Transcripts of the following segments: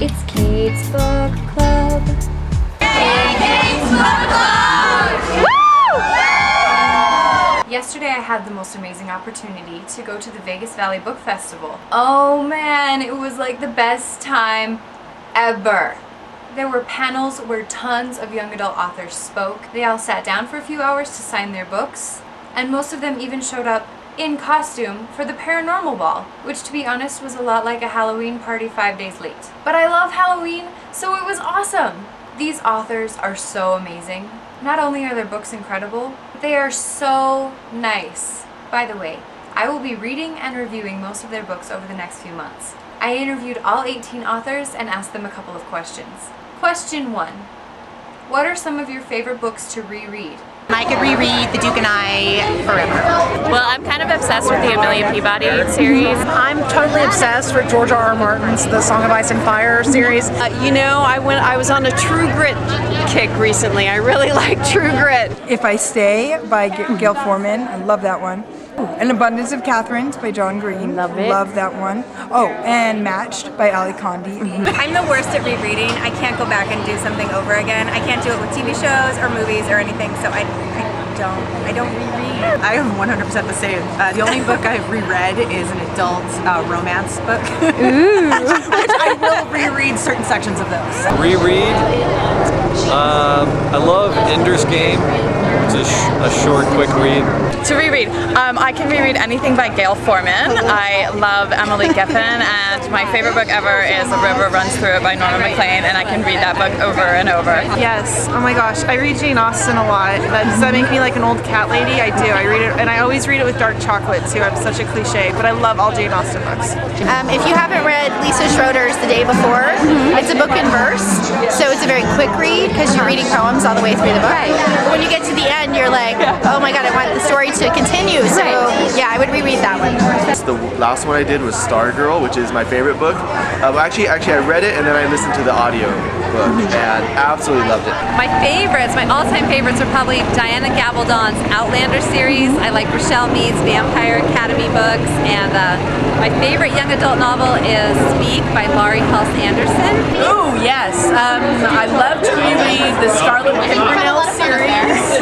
It's Kate's Book Club. Kate's Book Club! Woo! Yesterday I had the most amazing opportunity to go to the Vegas Valley Book Festival. Oh man, it was like the best time ever. There were panels where tons of young adult authors spoke. They all sat down for a few hours to sign their books, and most of them even showed up in costume for the paranormal ball, which to be honest was a lot like a Halloween party 5 days late. But I love Halloween, so it was awesome! These authors are so amazing. Not only are their books incredible, but they are so nice. By the way, I will be reading and reviewing most of their books over the next few months. I interviewed all 18 authors and asked them a couple of questions. Question 1. What are some of your favorite books to reread? I could reread The Duke and I forever. Well, I'm kind of obsessed with the Amelia Peabody series. I'm totally obsessed with George R.R. Martin's The Song of Ice and Fire series. You know, I was on a True Grit kick recently. I really like True Grit. If I Stay by Gail Forman, I love that one. An Abundance of Catherines by John Green. Love it. Love that one. Oh, and Matched by Ali Condi. I'm the worst at rereading. I can't go back and do something over again. I can't do it with TV shows or movies or anything, so I don't reread. I am 100% the same. The only book I've reread is an adult romance book. Which I will reread certain sections of those. Reread? I love Ender's Game. It's a short, quick read. To reread, I can reread anything by Gail Forman. I love Emily Giffin, and my favorite book ever is A River Runs Through It by Norma MacLean, and I can read that book over and over. Yes, oh my gosh, I read Jane Austen a lot. Does that make me like an old cat lady? I do, I read it, and I always read it with dark chocolate too. I'm such a cliche, but I love all Jane Austen books. If you haven't read Lisa Schroeder's The Day Before, it's a book in verse, so it's a very quick read because you're reading poems all the way through the book. But when you get to the end, you're like, oh my god, I want the story to continue. So yeah, I would reread that one. The last one I did was Stargirl, which is my favorite book. Actually, I read it and then I listened to the audio book and absolutely loved it. My favorites, my all-time favorites are probably Diana Gabaldon's Outlander series. I like Rochelle Mead's Vampire Academy books, and my favorite young adult novel is Speak by Laurie Halse Anderson. Ooh, yes. I love to reread the Scarlet Pimpernel series.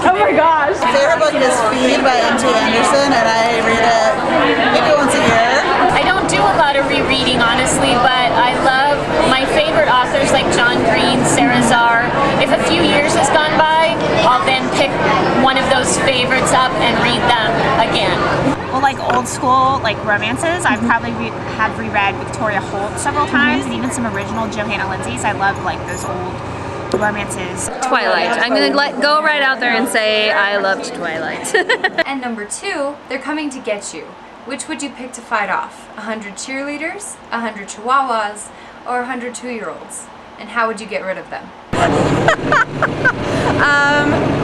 Oh my gosh! My favorite book is Feed by M.T. Anderson, and I read it maybe once a year. I don't do a lot of rereading, honestly, but I love my favorite authors like John Green, Sarah Zarr. If a few years has gone by, I'll then pick one of those favorites up and read them again. Well, like old school, like romances, I've probably have reread Victoria Holt several times, and even some original Johanna Lindsay's. I love like those old romances. Twilight. I'm gonna go right out there and say I loved Twilight. And number 2, they're coming to get you. Which would you pick to fight off? 100 cheerleaders, 100 chihuahuas, or 100 2-year-olds? And how would you get rid of them?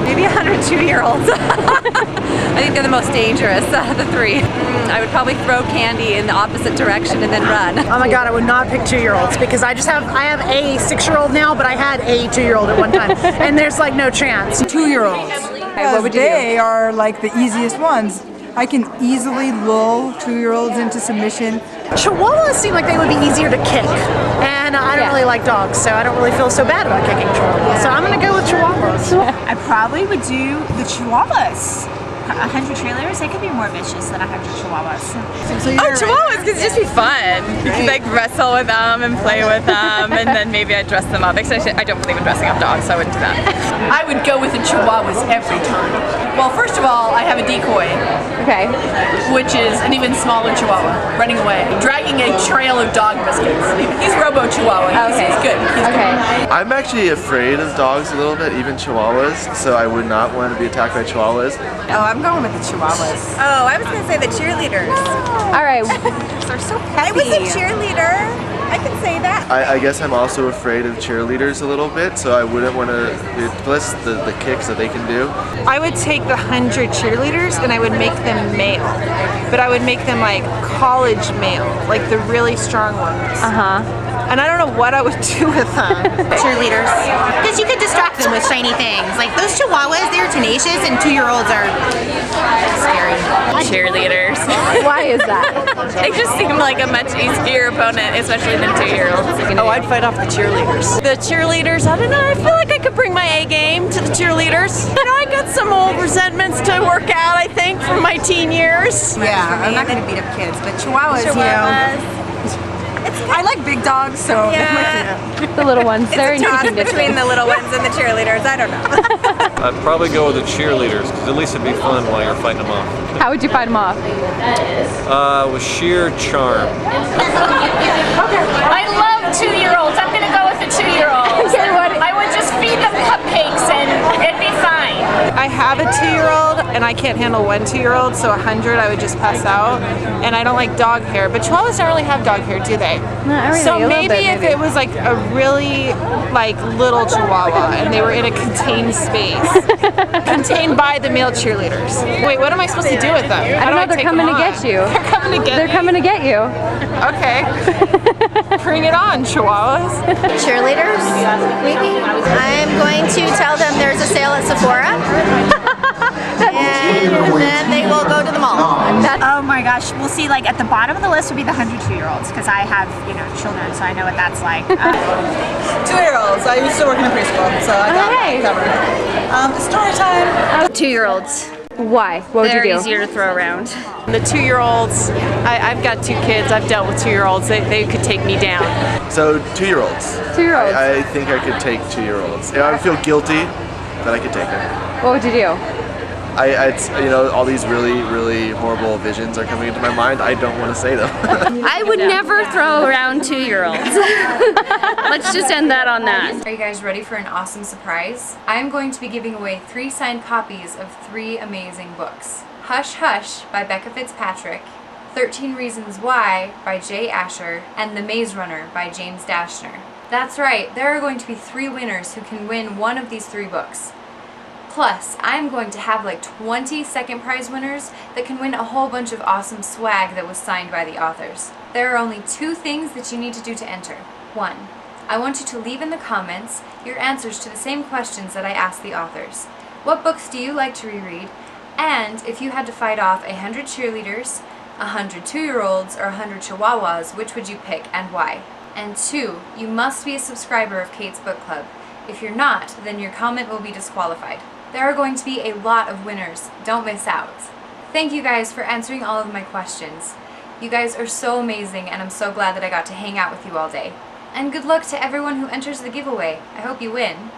Maybe 102-year-olds. I think they're the most dangerous, the three. I would probably throw candy in the opposite direction and then run. Oh my god, I would not pick 2-year-olds because I have a 6-year-old now, but I had a 2-year-old at one time, and there's like no chance. 2-year-olds. Because they are like the easiest ones. I can easily lull 2-year-olds into submission. Chihuahuas seem like they would be easier to kick, and I don't really like dogs, so I don't really feel so bad about kicking chihuahuas. So I'm gonna go with chihuahuas. I probably would do the chihuahuas. 100 cheerleaders, they could be more vicious than 100 chihuahuas. Oh, chihuahuas could just be fun. You could like wrestle with them and play with them, and then maybe I'd dress them up. Except I don't believe in dressing up dogs, so I wouldn't do that. I would go with the chihuahuas every time. Well, first of all, I have a decoy. Okay. Which is an even smaller chihuahua running away, dragging a trail of dog biscuits. He's Robo Chihuahua. He's good. He's good. I'm actually afraid of dogs a little bit, even chihuahuas, so I would not want to be attacked by chihuahuas. Oh, I'm going with the chihuahuas. Oh, I was going to say the cheerleaders. All right. They're so I petty. was a cheerleader. I can say that. I guess I'm also afraid of cheerleaders a little bit, so I wouldn't want to, plus the kicks that they can do. I would take the 100 cheerleaders and I would make them male, but I would make them like college male, like the really strong ones. and I don't know what I would do with them. Cheerleaders. Because you could distract them with shiny things. Like those chihuahuas, they're tenacious, and 2-year-olds are scary. Cheerleaders. Why is that? They just seem like a much easier opponent, especially than 2-year-olds. Oh, I'd fight off the cheerleaders. The cheerleaders, I don't know, I feel like I could bring my A game to the cheerleaders. You know, I got some old resentments to work out, I think, from my teen years. Yeah, I'm not going to beat up kids, but chihuahuas, you know. I like big dogs, so The little ones. They're It's a toss interesting. between the little ones and the cheerleaders. I don't know. I'd probably go with the cheerleaders, because at least it'd be fun while you're fighting them off. How would you fight them off? With sheer charm. I love 2-year-olds. I'm gonna go with the 2-year-olds. Okay, what? I would just feed them cupcakes and it'd be fine. I have a 2-year-old and I can't handle one 2-year-old, so 100 I would just pass out. And I don't like dog hair, but chihuahuas don't really have dog hair, do they? Not really, So a little maybe bit, if it was like a really like little chihuahua and they were in a contained space, contained by the male cheerleaders. Wait, what am I supposed to do with them? I don't know, they're coming to get you. They're coming to get They're me? coming to get you. Okay. Bring it on, chihuahuas. Cheerleaders, maybe? I'm going to tell them there's a sale at Sephora. And then they will go to the mall. Oh my gosh, we'll see, like at the bottom of the list would be the 102-year-olds because I have, you know, children, so I know what that's like. 2-year-olds. I used to work in a preschool, so I got that covered. Story time. 2-year-olds. Why? What would They're you do? easier to throw around. The 2-year-olds, I've got 2 kids, I've dealt with 2-year-olds, they could take me down. So 2-year-olds. 2-year-olds. I think I could take 2-year-olds. I would feel guilty, but I could take it. What would you do? You know, all these really horrible visions are coming into my mind. I don't want to say them. I would never throw around 2-year-olds. Let's just end that on that. Are you guys ready for an awesome surprise? I'm going to be giving away 3 signed copies of 3 amazing books. Hush Hush by Becca Fitzpatrick, 13 Reasons Why by Jay Asher, and The Maze Runner by James Dashner. That's right, there are going to be 3 winners who can win one of these 3 books. Plus, I'm going to have like 20 second prize winners that can win a whole bunch of awesome swag that was signed by the authors. There are only 2 things that you need to do to enter. 1. I want you to leave in the comments your answers to the same questions that I asked the authors. What books do you like to reread? And if you had to fight off 100 cheerleaders, 100 2-year-olds, or 100 chihuahuas, which would you pick and why? And 2, you must be a subscriber of Kate's Book Club. If you're not, then your comment will be disqualified. There are going to be a lot of winners. Don't miss out. Thank you guys for answering all of my questions. You guys are so amazing, and I'm so glad that I got to hang out with you all day. And good luck to everyone who enters the giveaway. I hope you win.